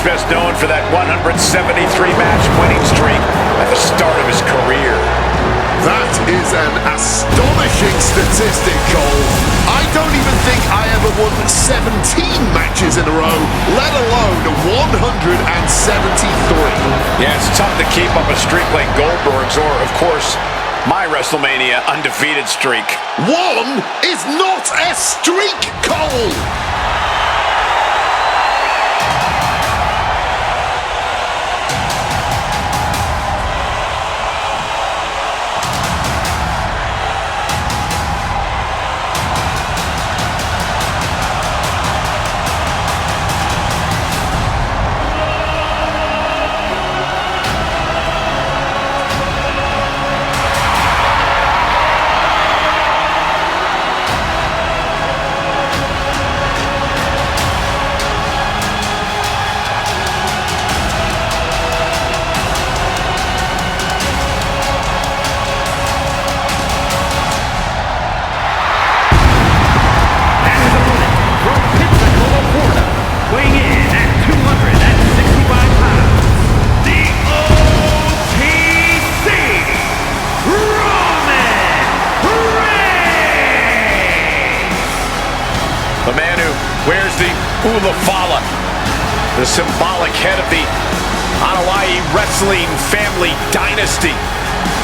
best known for that 173-match winning streak at the start of his career. That is an astonishing statistic, Cole. I don't even think I ever won 17 matches in a row, let alone 173. Yeah, it's tough to keep up a streak like Goldberg's or, of course, my WrestleMania undefeated streak. One is not a streak, Cole! The man who wears the Ulafala, the symbolic head of the Hawaii wrestling family dynasty,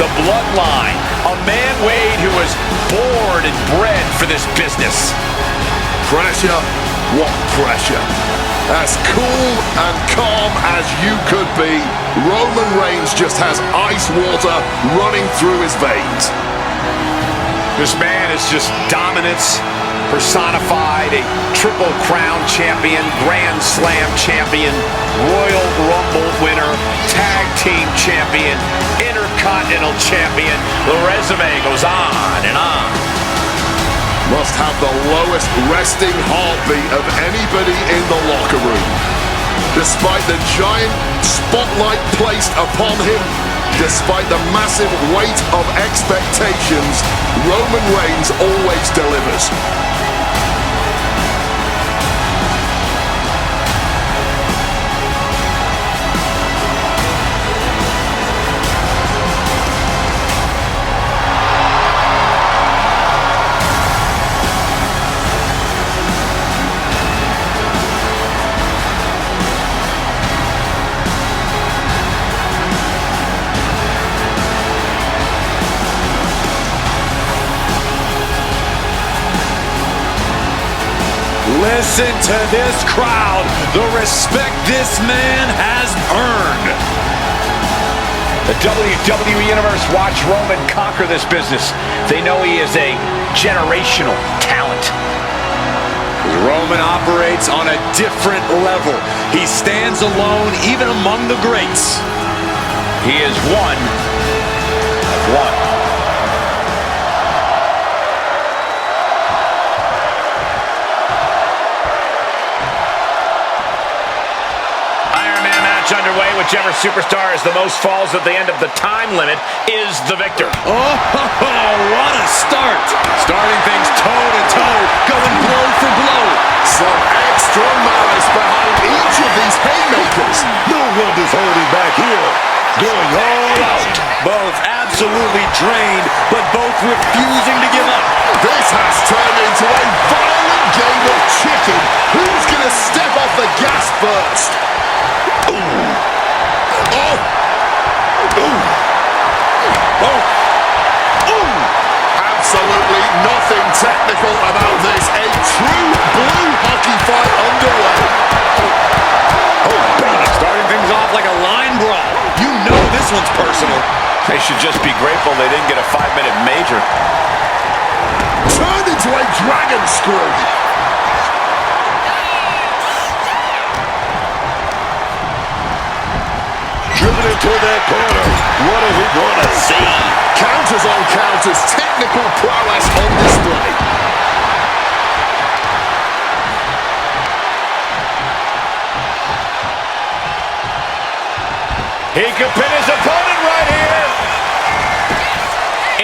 the bloodline, a man, Wade, who was born and bred for this business. Pressure? What pressure? As cool and calm as you could be, Roman Reigns just has ice water running through his veins. This man is just dominance personified, a Triple Crown champion, Grand Slam champion, Royal Rumble winner, Tag Team champion, Intercontinental champion. The resume goes on and on. Must have the lowest resting heartbeat of anybody in the locker room. Despite the giant spotlight placed upon him, despite the massive weight of expectations, Roman Reigns always delivers. Listen to this crowd, the respect this man has earned. The WWE Universe watch Roman conquer this business. They know he is a generational talent. Roman operates on a different level. He stands alone even among the greats. He is one of one. Underway, whichever superstar has the most falls at the end of the time limit is the victor. Oh, what a start. Starting things toe-to-toe, going blow for blow. Some extra malice behind each of these haymakers. No one is holding back here. Going all out. Both absolutely drained, but both refusing to give up. This has turned into a violent game of chicken. Who's going to step off the gas first? Ooh. Oh. Ooh. Oh. Ooh. Absolutely nothing technical about this. A true blue hockey fight underway. Oh, baby. Starting things off like a line brawl. You know this one's personal. They should just be grateful they didn't get a 5-minute major. Turned into a dragon screw. Driven into that corner. What are we going to see? Counters on counters. Technical prowess on display. He could pin his opponent right here.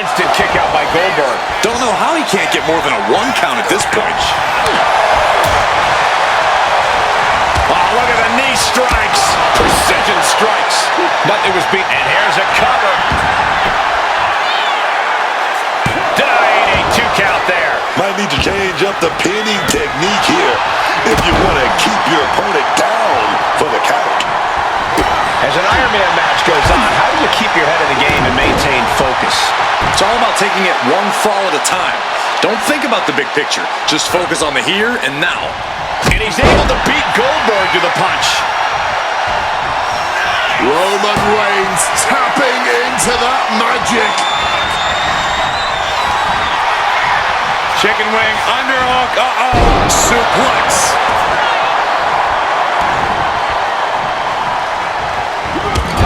Instant kick out by Goldberg. Don't know how he can't get more than a 1 count at this point. Oh, look at the knee strikes. Precision strikes. Nothing was beaten. And here's a cover. Denied a 2 count there. Might need to change up the pinning technique here if you want to keep your opponent down for the count. As an Iron Man match goes on, how do you keep your head in the game and maintain focus? It's all about taking it one fall at a time. Don't think about the big picture. Just focus on the here and now. And he's able to beat Goldberg to the punch. Roman Reigns tapping into that magic. Chicken wing, underhook, suplex.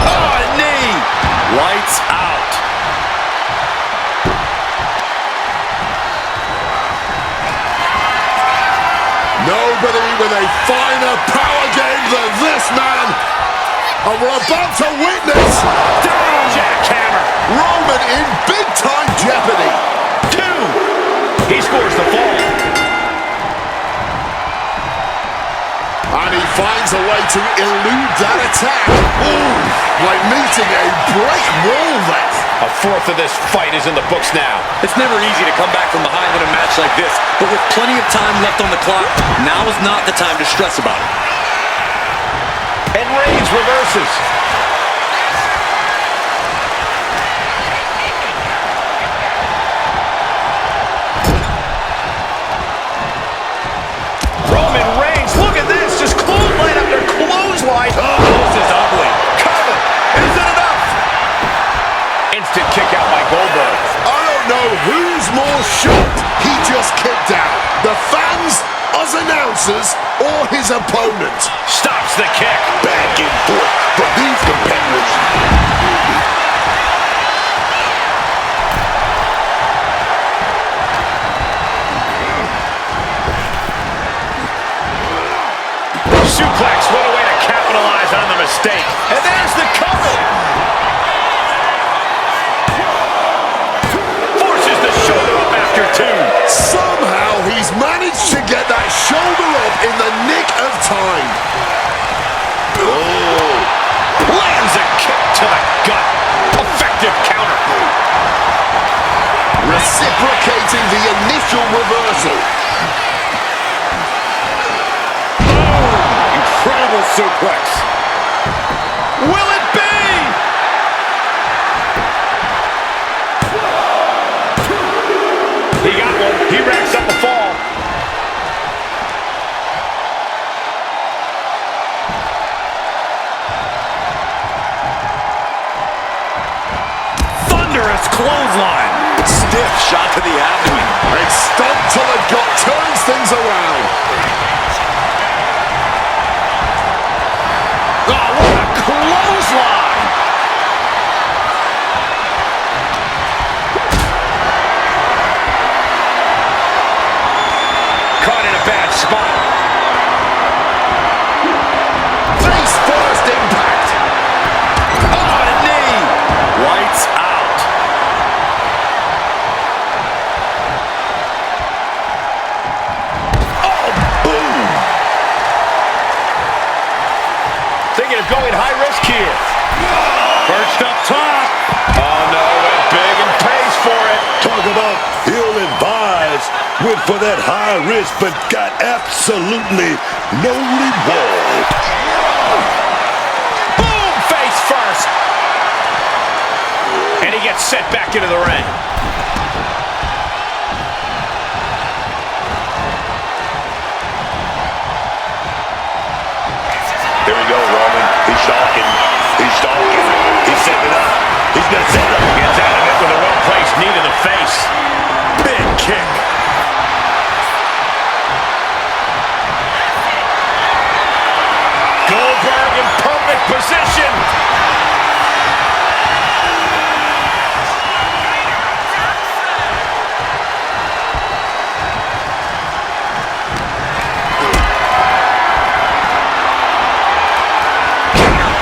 Oh, knee. Lights out. Nobody with a finer power game than this man. And we're about to witness Jackhammer. Roman in big-time jeopardy. 2. He scores the fall. And he finds a way to elude that attack. Ooh, like meeting a brick wall there. A fourth of this fight is in the books now. It's never easy to come back from behind in a match like this, but with plenty of time left on the clock, now is not the time to stress about it. And Reigns reverses. Roman Reigns, look at this, just clothesline after clothesline. Oh, this is ugly. Cover, is it enough? Instant kick out by Goldberg. I don't know who's more shocked he just kicked out. The fans, us announcers, or his opponent. Stops the kick. Back and forth from these competitors. Suplex, what a way to capitalize on the mistake. And there's the cover. Forces the shoulder up after 2. Somehow he's managed to get that shoulder up in the nick of time. Oh. Lands a kick to the gut. Effective counter. Reciprocating the initial reversal. Incredible suplex. Will it be? He got one. He racks up a fall. Thunderous clothesline. Stiff shot to the abdomen. A stomp to the gut turns things around. Oh, what a clothesline! Caught in a bad spot. Face first impact. Oh, a knee! Lights out. Oh, boom! Thinking of going high risk here. Perched up top. Oh, no, went big and pays for it. Talk about ill-advised. Went for that high risk, but got absolutely no reward. Boom! Face first. And he gets sent back into the ring. Here we go, Roman. He's stalking. He's stalking. He's setting it up. He's going to set it up. Gets out of it with a well-placed knee to the face. Big kick. Goldberg in perfect position.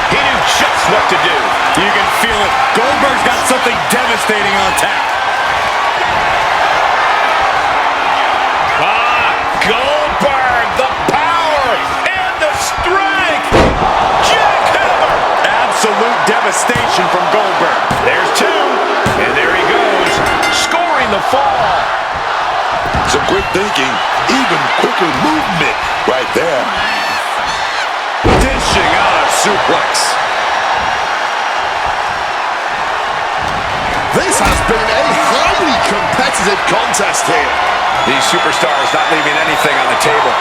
He knew just what to do. You can feel it. Goldberg's got something devastating on tap. Goldberg, the power and the strength. devastation from Goldberg. There's two, and there he goes, scoring the fall. Some quick thinking, even quicker movement right there. Dishing out a suplex. This has been a highly competitive contest here. These superstars not leaving anything on the table.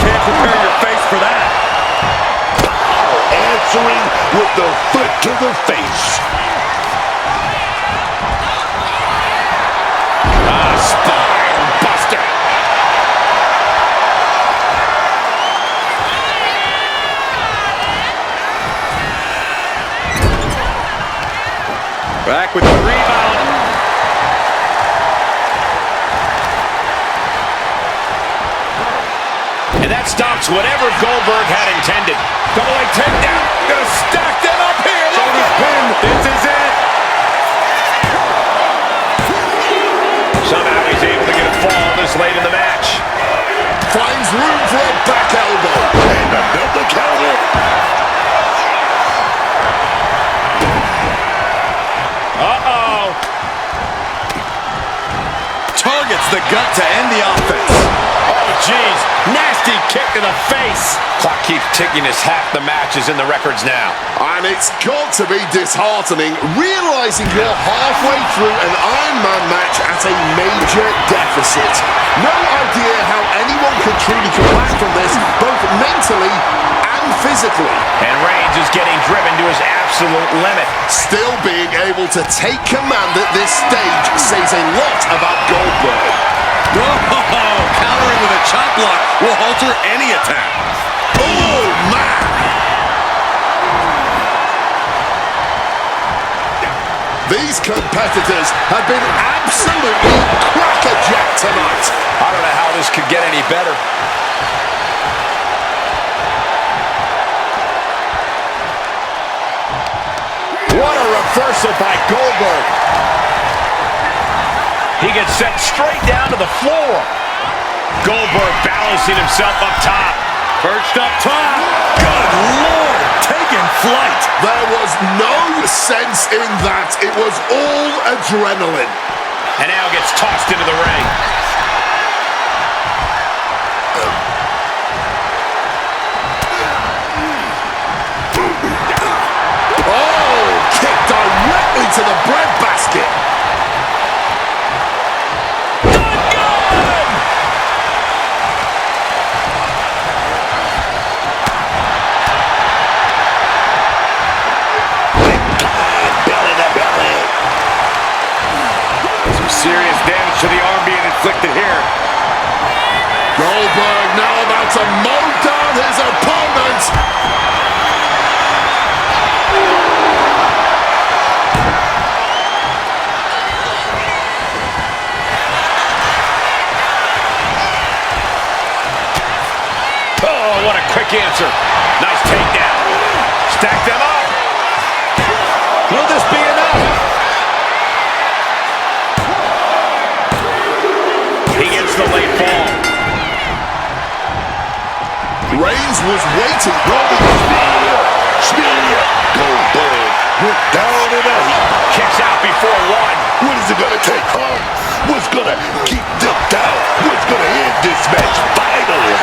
Can't prepare your face for that. Answering with the foot to the face. Spine buster. Back with the rebound. And that stops whatever Goldberg had intended. Double leg takedown. Gonna stack them up here. Shoulders pinned. This is it. Somehow he's able to get a fall this late in the match. Finds room for a back elbow. And another counter. Uh-oh. Targets the gut to end the offense. Oh, jeez. Nasty kick to the face. Clock keeps ticking as half the match is in the records now. And it's got to be disheartening realizing you're halfway through an Iron Man match at a major deficit. No idea how anyone could truly come back from this, both mentally and physically. And Reigns is getting driven to his absolute limit. Still being able to take command at this stage says a lot about Goldberg. Oh, countering with a chop block will halter any attack. Oh, man! These competitors have been absolutely crackerjack tonight. I don't know how this could get any better. What a reversal by Goldberg. He gets sent straight down to the floor. Goldberg balancing himself up top. Perched up top. Good Lord, taking flight. There was no sense in that. It was all adrenaline. And now gets tossed into the ring. Oh, kick directly to the breadbasket. Serious damage to the arm being inflicted here. Goldberg now about to mow down his opponent. Oh, what a quick answer. Nice takedown. Stack them up. Will this be enough? He gets the late fall. Reigns was waiting. Spear. Goldberg went down and out. Kicks out before one. What is it gonna take, huh? What's gonna keep them down? What's gonna end this match finally?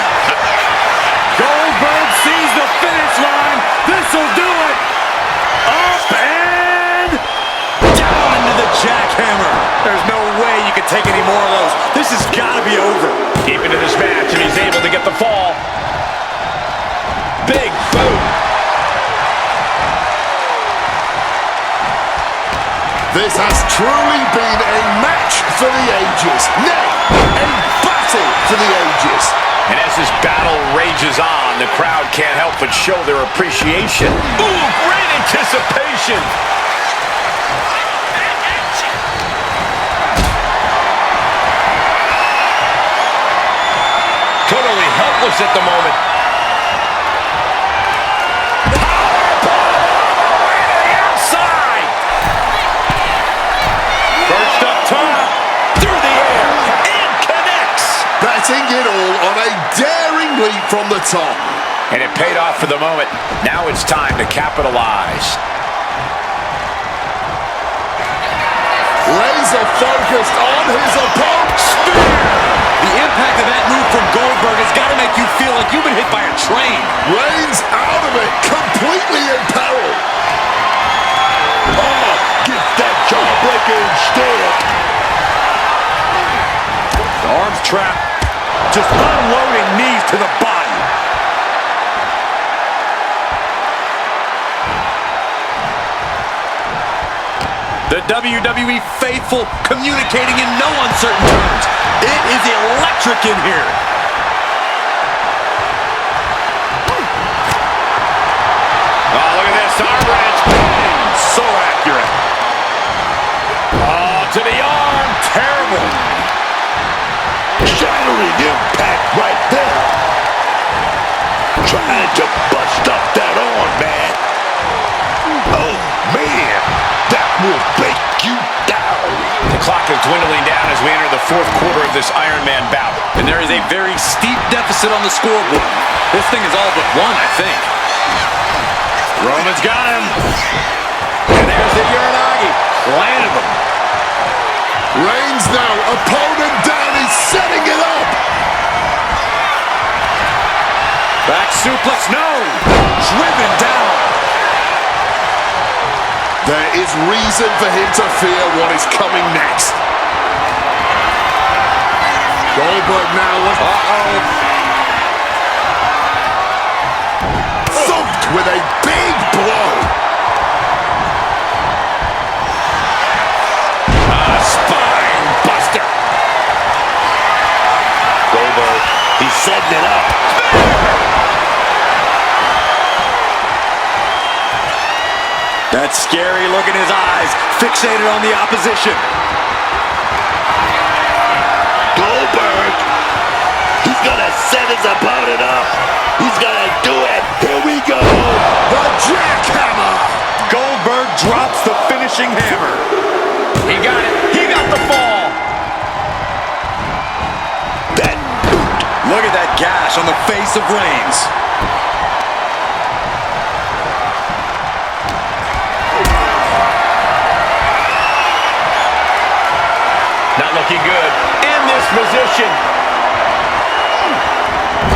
Goldberg sees the finish line. This'll do it. Up and down into the jackhammer. There's no way you can take any more of those. This has got to be over. Deep into this match, and he's able to get the fall. Big boot. This has truly been a match for the ages. Nay, a battle for the ages. And as this battle rages on, the crowd can't help but show their appreciation. Ooh, great anticipation. Totally helpless at the moment. Powerbomb all the way to the outside. First up top, through the air, and connects. Betting it all on a daring leap from the top. And it paid off for the moment. Now it's time to capitalize. Laser focused on his opponent. Spear! The impact of that move from Goldberg has got to make you feel like you've been hit by a train. Reigns out of it, completely in peril. Oh, get that jawbreaker instead. The arms trapped. Just unloading knees to the body. The WWE faithful communicating in no uncertain terms. It is electric in here. Oh, look at this. Arm wrench. So accurate. Oh, to the arm. Terrible. Shattering impact right there. Trying to bust up that arm, man. Oh, man. That will break you down. The clock is dwindling down as we enter the fourth quarter of this Iron Man bout. And there is a very steep deficit on the scoreboard. This thing is all but won, I think. Roman's got him. And there's the Uranagi. Landed him. Reigns now, opponent down, he's setting it up. Back suplex, no. Driven down. There is reason for him to fear what is coming next. Goldberg now. Thumped with a big blow. A spine buster. Goldberg, he's setting it up. That scary look in his eyes, fixated on the opposition. Goldberg, he's gonna set his opponent up. He's gonna do it. Here we go. The jackhammer. Goldberg drops the finishing hammer. He got it. He got the fall. That Look at that gash on the face of Reigns. Not looking good. In this position.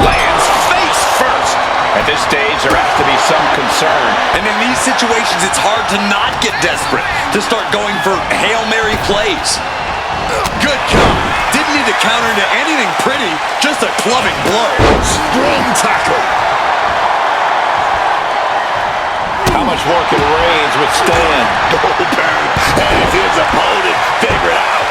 Lands face first. At this stage, there has to be some concern. And in these situations, it's hard to not get desperate, to start going for Hail Mary plays. Good count. Didn't need to counter into anything pretty, just a clubbing blow. strong tackle. How much more can Reigns withstand? Goldberg has his opponent figured out.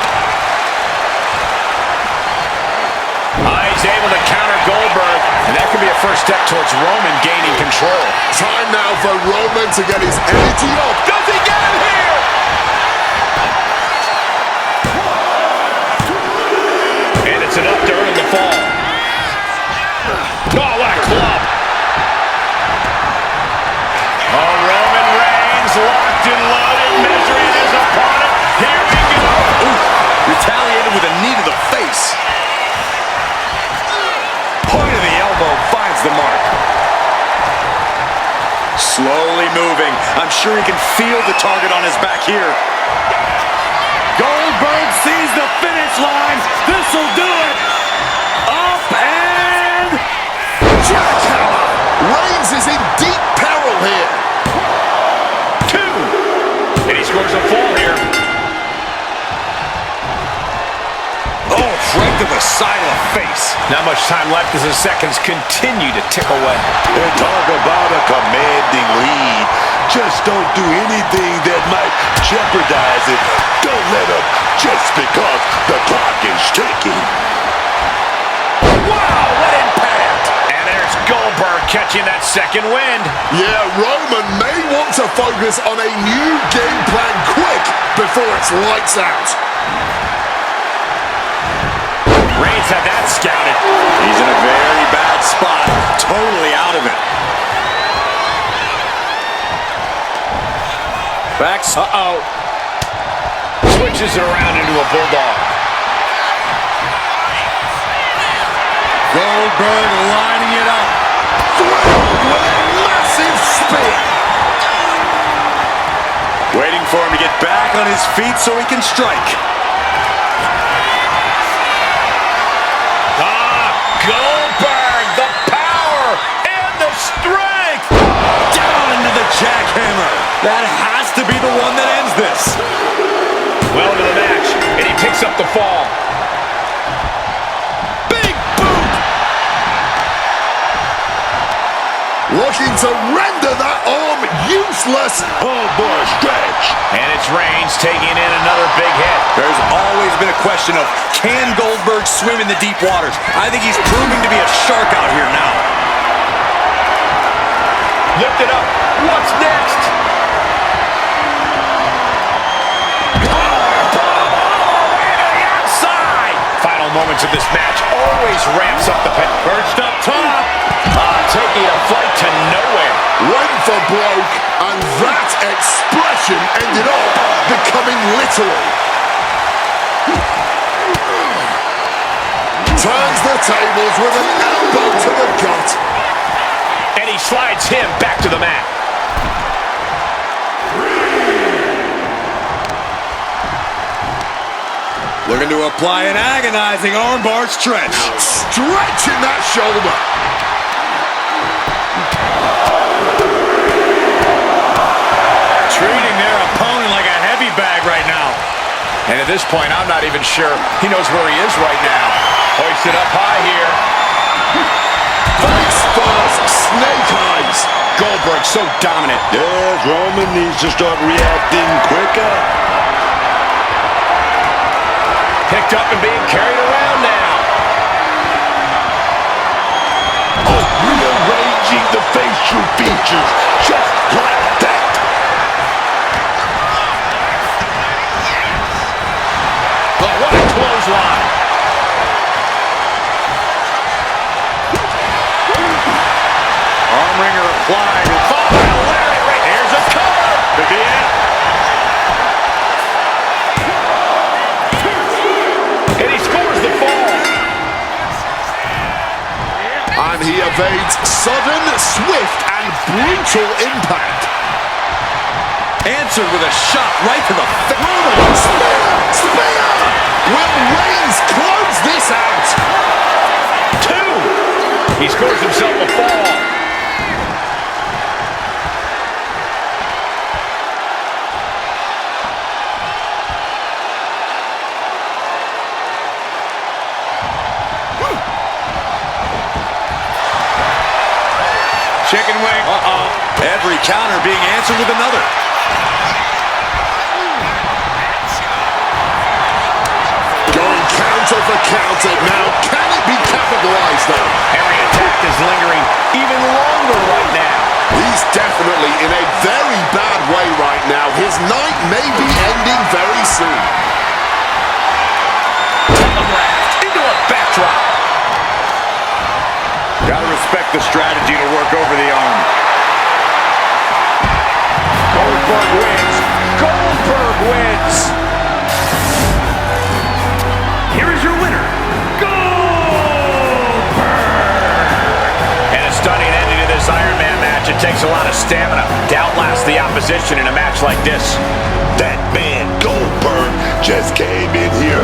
He's able to counter Goldberg, and that could be a first step towards Roman gaining control. Time now for Roman to get his energy up. Does he get him here? And it's enough to earn the fall. Oh, what a club. Oh, Roman Reigns locked and loaded, measuring his opponent. Here we go. Ooh, retaliated with a knee to the face. Point of the elbow finds the mark. Slowly moving. I'm sure he can feel the target on his back here. Goldberg sees the finish line. This'll do it. Up and Jackhammer. Reigns is in deep peril here. 2. And he scores a fall here. Oh, right to the side of the face. Not much time left as the seconds continue to tick away. And talk about a commanding lead. Just don't do anything that might jeopardize it. Don't let up just because the clock is ticking. Wow, what impact! And there's Goldberg catching that second wind. Yeah, Roman may want to focus on a new game plan quick before it's lights out. Reigns had that scouted. He's in a very bad spot. Totally out of it. Backs. Uh-oh. Switches it around into a bulldog. Goldberg lining it up. spear. Waiting for him to get back on his feet so he can strike. Goldberg, the power and the strength. Down into the jackhammer. That has to be the one that ends this. Well into the match, and he picks up the fall. Big boot. Looking to render that arm useless. Oh boy, stretch. And it's Reigns taking in another big hit. There's always been a question of, can Goldberg swim in the deep waters? I think he's proving to be a shark out here now. Lift it up. What's next? Final moments of this match always ramps up the pace. Perched up top. Taking a flight to nowhere. Went for broke, and that expression ended up becoming literal. Turns the tables with an elbow to the gut. And he slides him back to the mat. Looking to apply an agonizing armbar stretch. Stretching that shoulder. Treating their opponent like a heavy bag right now. And at this point, I'm not even sure he knows where he is right now. Hoisted up high here. Face first, snake eyes. Goldberg so dominant. Yes, Roman needs to start reacting quicker. Picked up and being carried around now. Oh, rearranging the facial features just like that. Oh, what a clothesline. Arm wringer applied. Here's a cover. Could be it. And he scores the fall. And he evades sudden, swift, and brutal impact. Answered with a shot right to the face. Spear! Will Reigns close this out? 2. He scores himself a fall. Chicken wing. Every counter being answered with another. Going counter for counter now. Can it be capitalized on? Every attack is lingering even longer right now. He's definitely in a very bad way right now. His night may be ending very soon. Telegraphed into a backdrop. Gotta respect the strategy to work over the arm. Goldberg wins. Goldberg wins. Here is your winner, Goldberg. And a stunning ending to this Iron Man match. It takes a lot of stamina to outlast the opposition in a match like this. That man Goldberg just came in here